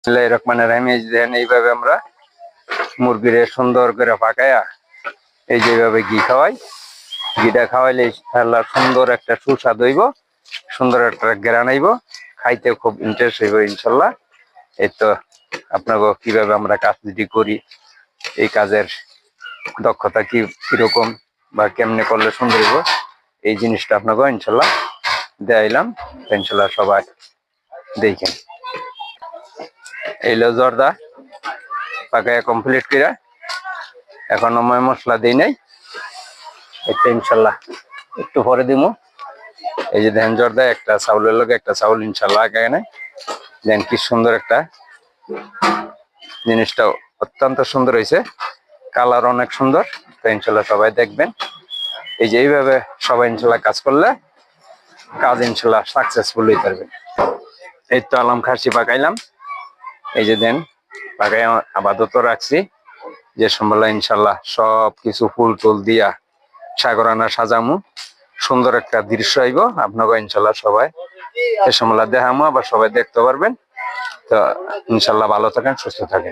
রহমানির রহিম। দেন এইভাবে আমরা মুরগিরে সুন্দর করে পাকায়া এই যেভাবে ঘি খাওয়াই, ঘিটা খাওয়াইলে ইনশাআল্লাহ সুন্দর একটা সুস্বাদ হইব, সুন্দর একটা ঘ্রাণ আইব, খাইতে খুব ইন্টারেস্ট হইব ইনশাল্লাহ। এই তো আপনাকে কিভাবে আমরা কাজটি করি, এই কাজের দক্ষতা কিরকম বা কেমনে করলে সুন্দর হইব, এই জিনিসটা আপনাকে ইনশাল্লাহ দেখাইলাম। ইনশাল্লাহ সবাই দেখেন। এইলো জর্দা পাকায়া কমপ্লিট করে এখনো ময় মশলা দিই নাই, এটা ইনশাল্লাহ একটু পরে দিব। এই যে ধ্যান জর্দা একটা চাউলের লোক একটা চাউল ইনশাল্লাহ আগে নাই। দেন কি সুন্দর একটা জিনিসটা, অত্যন্ত সুন্দর হয়েছে, কালার অনেক সুন্দর। তো ইনশাল্লাহ সবাই দেখবেন। এই যে এইভাবে সবাই ইনশাল্লাহ কাজ করলে কাজ ইনশাল্লাহ সাকসেসফুল হয়ে পারবেন। এই তো আলাম খাসি পাকাইলাম, এই যে দেন পাকাই আপাতত রাখছি। যে সম্বলা ইনশাল্লাহ সব কিছু ফুল টুল দিয়া সাগরানা সাজামু, সুন্দর একটা দৃশ্য আইব। আপনাকে ইনশাল্লাহ সবাই এ সম্বলা দেখামু, আবার সবাই দেখতে পারবেন। তো ইনশাল্লাহ ভালো থাকেন, সুস্থ থাকেন।